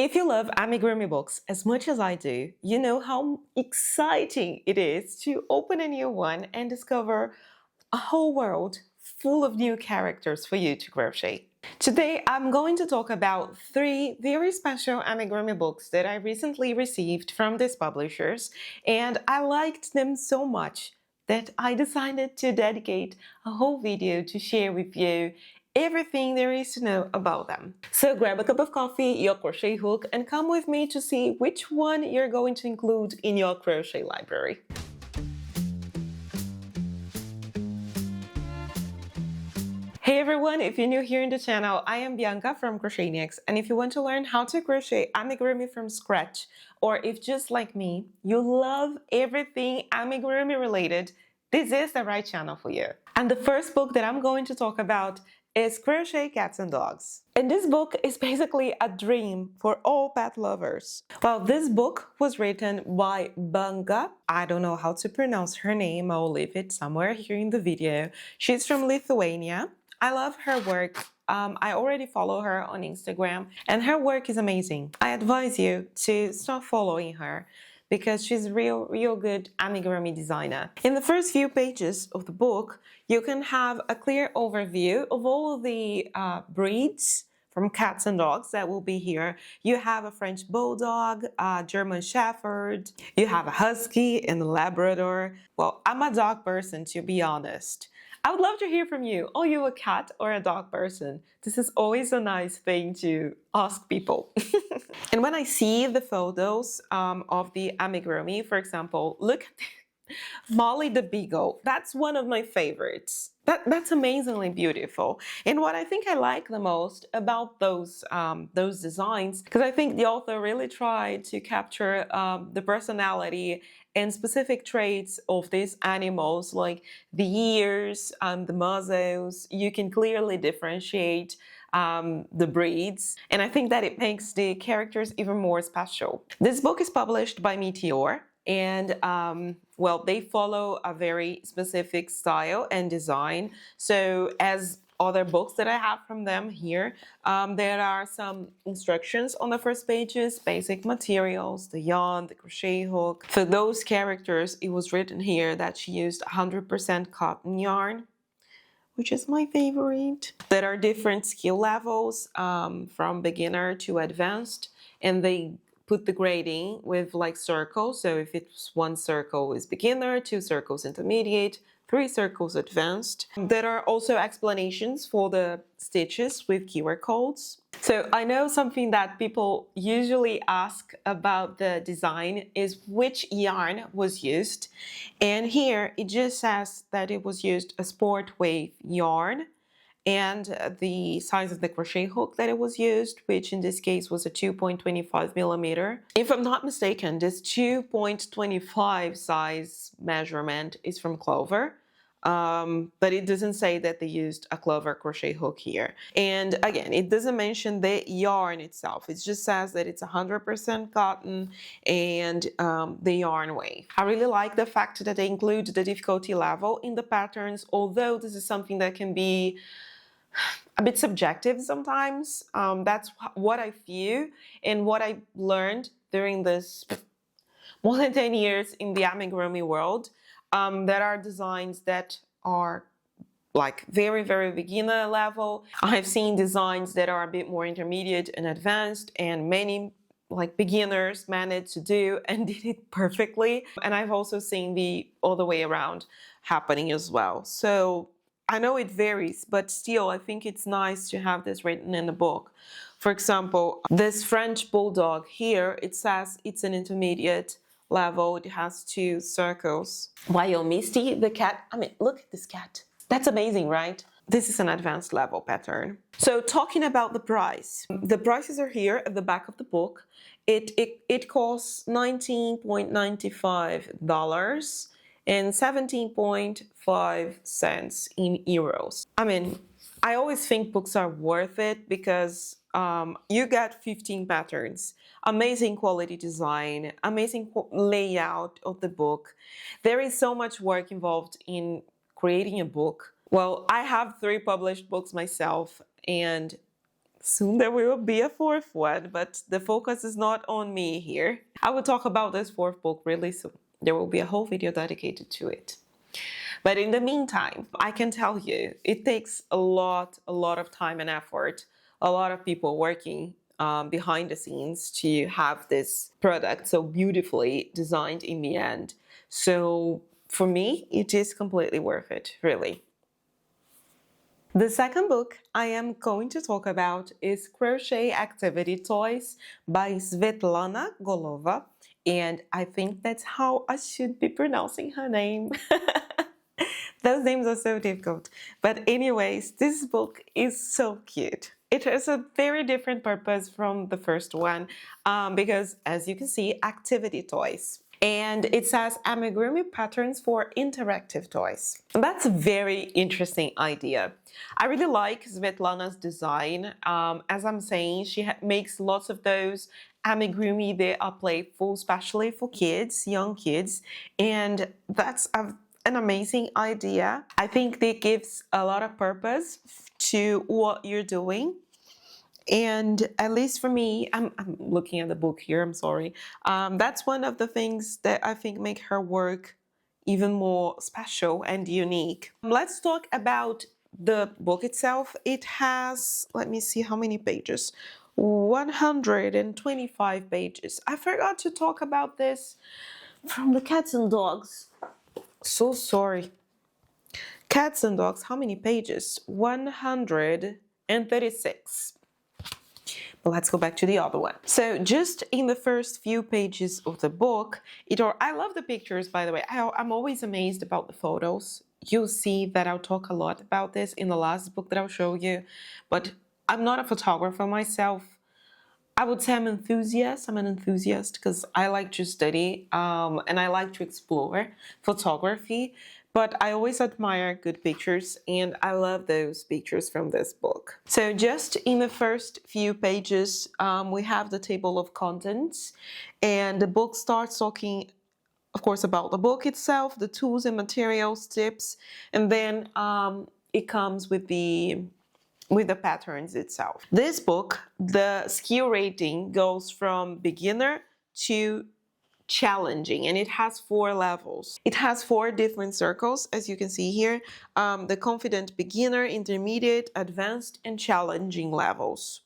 If you love amigurumi books as much as I do, you know how exciting it is to open a new one and discover a whole world full of new characters for you to crochet. Today, I'm going to talk about 3 very special amigurumi books that I recently received from these publishers, and I liked them so much that I decided to dedicate a whole video to share with you everything there is to know about them. So grab a cup of coffee, your crochet hook, and come with me to see which one you're going to include in your crochet library. Hey everyone, if you're new here in the channel, I am Bianca from Crocheniacs, and if you want to learn how to crochet amigurumi from scratch, or if just like me, you love everything amigurumi related, this is the right channel for you. And the first book that I'm going to talk about is Crochet Cats and Dogs. And this book is basically a dream for all pet lovers. Well, this book was written by Banga. I don't know how to pronounce her name. I'll leave it somewhere here in the video. She's from Lithuania. I love her work. I already follow her on Instagram, and her work is amazing. I advise you to start following her because she's a real good amigurumi designer. In the first few pages of the book, you can have a clear overview of all of the breeds from cats and dogs that will be here. You have a French Bulldog, a German Shepherd, you have a Husky and a Labrador. Well, I'm a dog person, to be honest. I would love to hear from you. Are you a cat or a dog person? This is always a nice thing to ask people. And when I see the photos of the amigurumi, for example, look at Molly the Beagle. That's one of my favorites. That's amazingly beautiful. And what I think I like the most about those designs, because I think the author really tried to capture the personality and specific traits of these animals, like the ears, the muzzles. You can clearly differentiate the breeds, and I think that it makes the characters even more special. This book is published by Meteor, and well, they follow a very specific style and design. So as other books that I have from them here, there are some instructions on the first pages, basic materials, the yarn, the crochet hook. For those characters, it was written here that she used 100% cotton yarn, which is my favorite. There are different skill levels from beginner to advanced, and they put the grading with like circles. So if it's 1 circle is beginner, 2 circles intermediate, 3 circles advanced. There are also explanations for the stitches with keyword codes. So I know something that people usually ask about the design is which yarn was used. And here it just says that it was used a sport wave yarn, and the size of the crochet hook that it was used, which in this case was a 2.25 millimeter. If I'm not mistaken, this 2.25 size measurement is from Clover, but it doesn't say that they used a Clover crochet hook here. And again, it doesn't mention the yarn itself. It just says that it's 100% cotton and the yarn wave. I really like the fact that they include the difficulty level in the patterns, although this is something that can be a bit subjective sometimes. That's what I feel and what I learned during this more than 10 years in the amigurumi world. There are designs that are like very beginner level. I've seen designs that are a bit more intermediate and advanced, and many like beginners managed to do and did it perfectly. And I've also seen the other way around happening as well. So I know it varies, but still I think it's nice to have this written in the book. For example, this French Bulldog here, it says it's an intermediate level. It has 2 circles. While Misty, the cat, I mean, look at this cat. That's amazing, right? This is an advanced level pattern. So talking about the price, the prices are here at the back of the book. It costs $19.95 and 17.5 cents in euros. I mean, I always think books are worth it because you get 15 patterns, amazing quality design, amazing layout of the book. There is so much work involved in creating a book. Well, I have 3 published books myself, and Soon there will be a fourth one, but the focus is not on me here. I will talk about this fourth book really soon. There will be a whole video dedicated to it. But in the meantime, I can tell you, it takes a lot of time and effort, a lot of people working behind the scenes to have this product so beautifully designed in the end. So for me, it is completely worth it, really. The second book I am going to talk about is Crochet Activity Toys by Svetlana Golova, and I think that's how I should be pronouncing her name. Those names are so difficult. But anyways, this book is so cute. It has a very different purpose from the first one because, as you can see, activity toys. And it says Amigurumi patterns for interactive toys. And that's a very interesting idea. I really like Svetlana's design. As I'm saying, she makes lots of those amigurumi. They are playful, especially for kids, young kids. And that's an amazing idea. I think it gives a lot of purpose to what you're doing. And at least for me, I'm looking at the book here, I'm sorry. That's one of the things that I think make her work even more special and unique. Let's talk about the book itself. It has, let me see how many pages. 125 pages. I forgot to talk about this from the Cats and Dogs. So sorry. Cats and Dogs, how many pages? 136. But let's go back to the other one. So just in the first few pages of the book, I love the pictures, by the way. I'm always amazed about the photos. You'll see that I'll talk a lot about this in the last book that I'll show you, but I'm not a photographer myself. I would say I'm an enthusiast because I like to study and I like to explore photography. But I always admire good pictures, and I love those pictures from this book. So just in the first few pages, we have the table of contents, and the book starts talking, of course, about the book itself, the tools and materials, tips, and then it comes with the patterns itself. This book, the skill rating goes from beginner to challenging, and it has 4 levels. It has 4 different circles, as you can see here, the confident beginner, intermediate, advanced, and challenging levels.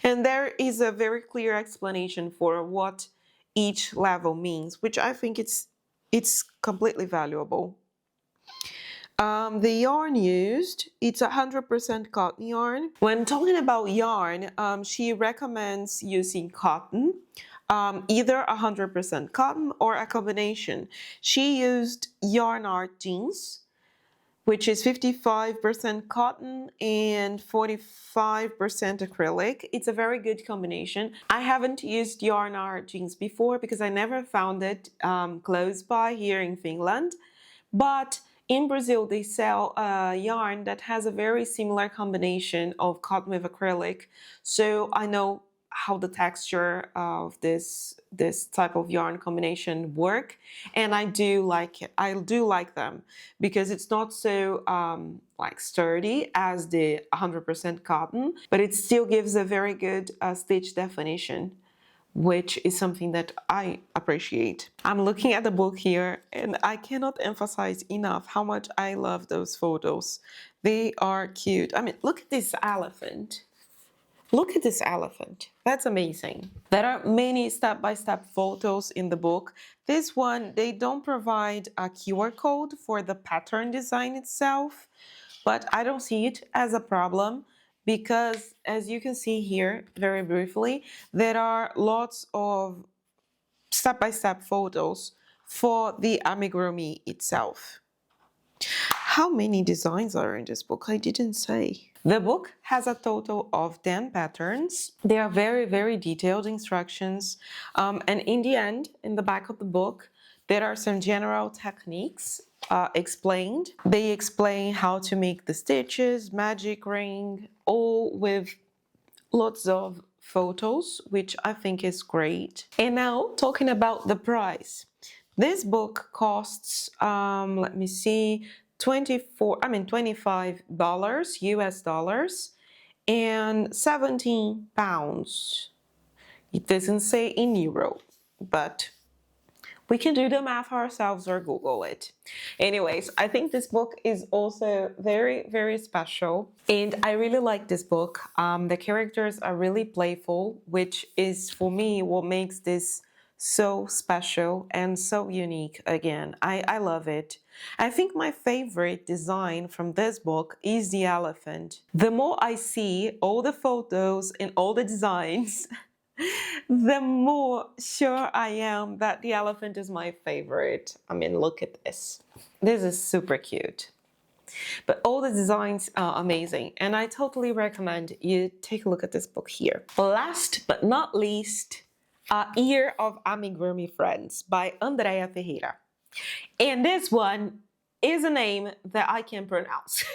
And there is a very clear explanation for what each level means, which I think it's completely valuable. The yarn used, it's 100% cotton yarn. When talking about yarn, she recommends using cotton, either 100% cotton or a combination. She used Yarn Art jeans, which is 55% cotton and 45% acrylic. It's a very good combination. I haven't used Yarn Art jeans before because I never found it close by here in Finland, but in Brazil, they sell a yarn that has a very similar combination of cotton with acrylic. So I know how the texture of this type of yarn combination work, and I do like it. I do like them because it's not so like sturdy as the 100% cotton, but it still gives a very good stitch definition, which is something that I appreciate. I'm looking at the book here, and I cannot emphasize enough how much I love those photos. They are cute. I mean, look at this elephant. Look at this elephant. That's amazing. There are many step-by-step photos in the book. This one, they don't provide a QR code for the pattern design itself, but I don't see it as a problem because, as you can see here, very briefly, there are lots of step-by-step photos for the amigurumi itself. How many designs are in this book? I didn't say. The book has a total of 10 patterns. They are very, very detailed instructions. And in the end, in the back of the book, there are some general techniques explained. They explain how to make the stitches, magic ring, all with lots of photos, which I think is great. And now talking about the price. This book costs, let me see, $25 US dollars, and 17 pounds. It doesn't say in euro, but we can do the math ourselves or Google it. Anyways, I think this book is also very, very special. And I really like this book. The characters are really playful, which is for me what makes this so special and so unique again. I love it. I think my favorite design from this book is the elephant. The more I see all the photos and all the designs, the more sure I am that the elephant is my favorite. I mean, look at this. This is super cute. But all the designs are amazing, and I totally recommend you take a look at this book here. Last but not least, Year of Amigurumi Friends by Andrea Ferreira. And this one is a name that I can pronounce.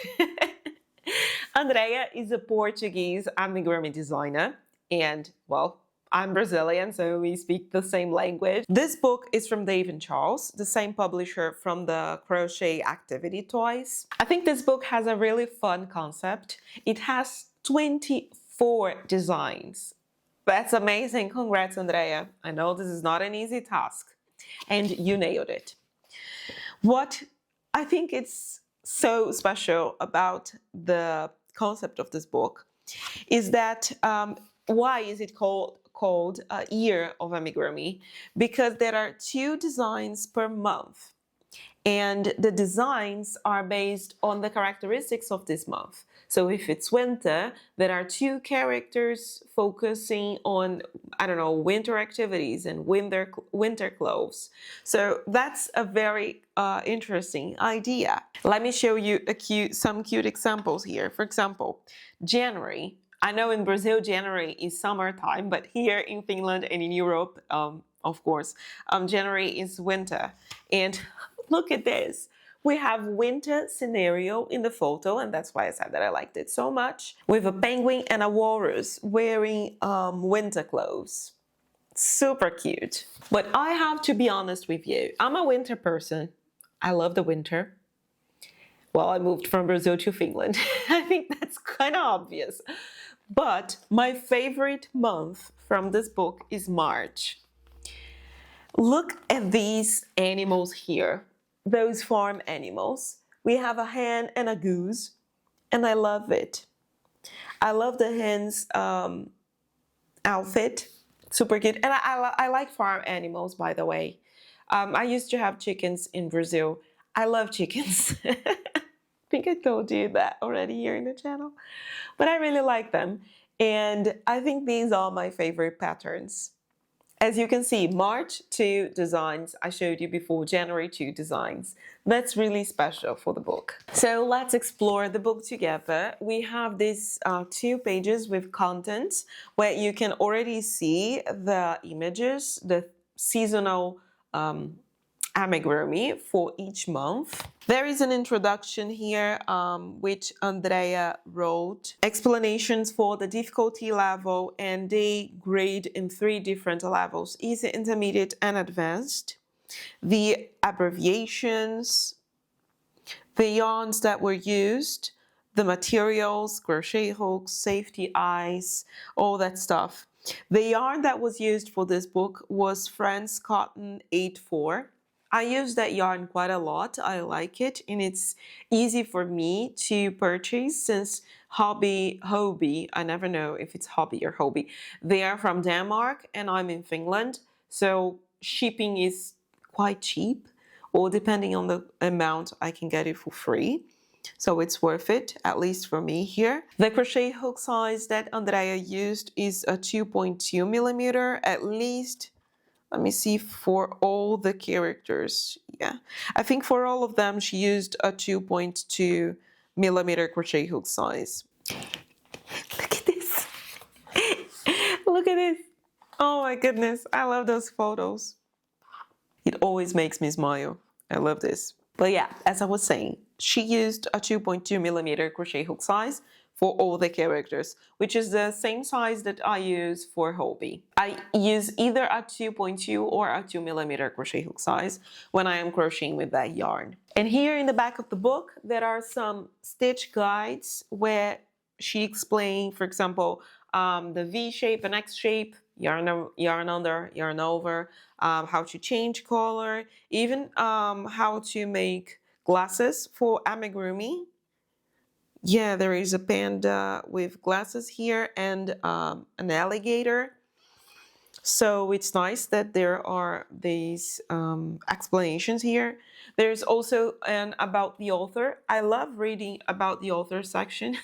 Andrea is a Portuguese amigurumi designer, and well, I'm Brazilian, so we speak the same language. This book is from Dave and Charles, the same publisher from the Crochet Activity Toys. I think this book has a really fun concept. It has 24 designs. That's amazing. Congrats, Andrea. I know this is not an easy task, and you nailed it. What I think it's so special about the concept of this book is that why is it called Year of Amigurumi? Because there are 2 designs per month, and the designs are based on the characteristics of this month. So if it's winter, there are 2 characters focusing on, I don't know, winter activities and winter clothes. So that's a very interesting idea. Let me show you some cute examples here. For example, January. I know in Brazil, January is summertime, but here in Finland and in Europe, of course, January is winter. And look at this. We have winter scenario in the photo, and that's why I said that I liked it so much, with a penguin and a walrus wearing winter clothes. Super cute. But I have to be honest with you. I'm a winter person. I love the winter. Well, I moved from Brazil to Finland. I think that's kind of obvious. But my favorite month from this book is March. Look at these animals here. Those farm animals. We have a hen and a goose, and I love it. I love the hen's outfit. Super cute. And I like farm animals, by the way. I used to have chickens in Brazil. I love chickens. I think I told you that already here in the channel. But I really like them. And I think these are my favorite patterns. As you can see, March 2 designs. I showed you before, January 2 designs. That's really special for the book. So let's explore the book together. We have these 2 pages with content where you can already see the images, the seasonal amigurumi for each month. There is an introduction here which Andrea wrote, explanations for the difficulty level, and they grade in 3 different levels: easy, intermediate, and advanced. The abbreviations, the yarns that were used, the materials, crochet hooks, safety eyes, all that stuff. The yarn that was used for this book was France Cotton 84. I use that yarn quite a lot. I like it, and it's easy for me to purchase since Hobby, I never know if it's Hobby or Hobby, they are from Denmark and I'm in Finland, so shipping is quite cheap, or depending on the amount, I can get it for free. So it's worth it, at least for me here. The crochet hook size that Andrea used is a 2.2 millimeter, at least. Let me see, for all the characters. Yeah, I think for all of them, she used a 2.2 millimeter crochet hook size. Look at this. Look at this. Oh my goodness. I love those photos. It always makes me smile. I love this. But yeah, as I was saying, she used a 2.2 millimeter crochet hook size for all the characters, which is the same size that I use for Hobby. I use either a 2.2 or a 2 millimeter crochet hook size when I am crocheting with that yarn. And here in the back of the book, there are some stitch guides where she explained, for example, the V shape and X shape, yarn under, yarn over, how to change color, even how to make glasses for amigurumi. Yeah, there is a panda with glasses here and an alligator. So it's nice that there are these explanations here. There's also an about the author. I love reading about the author section.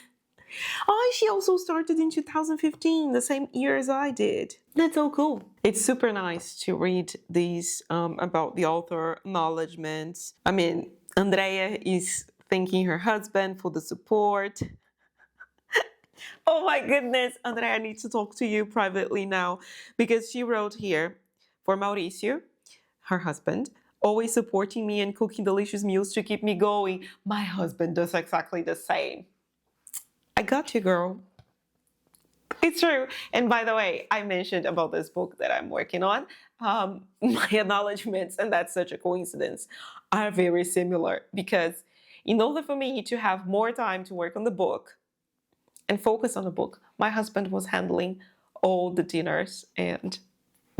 Oh, she also started in 2015, the same year as I did. That's so cool. It's super nice to read these about the author acknowledgements. I mean, Andrea is thanking her husband for the support. Oh my goodness, Andrea, I need to talk to you privately now because she wrote here for Mauricio, her husband, always supporting me and cooking delicious meals to keep me going. My husband does exactly the same. I got you, girl. It's true. And by the way, I mentioned about this book that I'm working on. My acknowledgements, and that's such a coincidence, are very similar because in order for me to have more time to work on the book and focus on the book, my husband was handling all the dinners and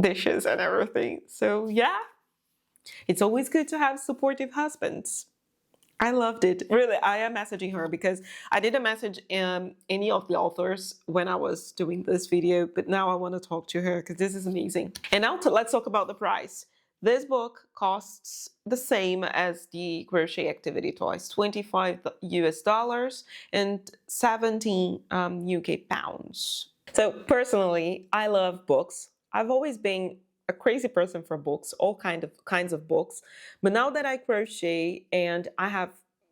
dishes and everything. So yeah, it's always good to have supportive husbands. I loved it. Really, I am messaging her because I didn't message any of the authors when I was doing this video, but now I want to talk to her because this is amazing. And now let's talk about the price. This book costs the same as the Crochet Activity Toys, 25 US dollars and 17 UK pounds. So personally, I love books. I've always been a crazy person for books, all kinds of books. But now that I crochet and I have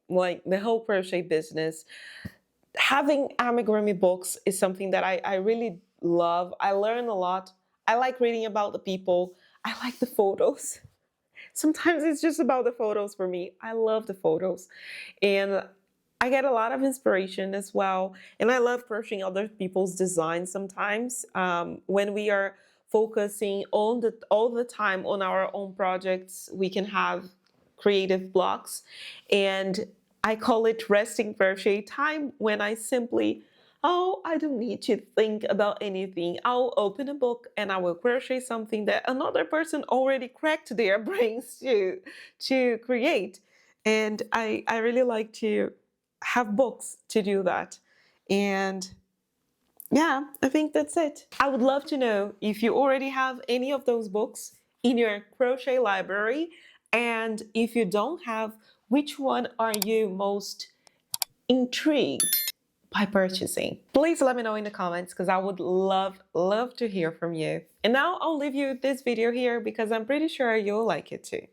like the whole crochet business, having amigurumi books is something that I really love. I learn a lot. I like reading about the people. I like the photos. Sometimes it's just about the photos for me. I love the photos. And I get a lot of inspiration as well. And I love crocheting other people's designs sometimes. When we are focusing all the time on our own projects, we can have creative blocks. And I call it resting crochet time when I simply, oh, I don't need to think about anything. I'll open a book and I will crochet something that another person already cracked their brains to create. And I really like to have books to do that. And yeah, I think that's it. I would love to know if you already have any of those books in your crochet library. And if you don't have, which one are you most intrigued by purchasing? Please let me know in the comments because I would love to hear from you. And now I'll leave you this video here because I'm pretty sure you'll like it too.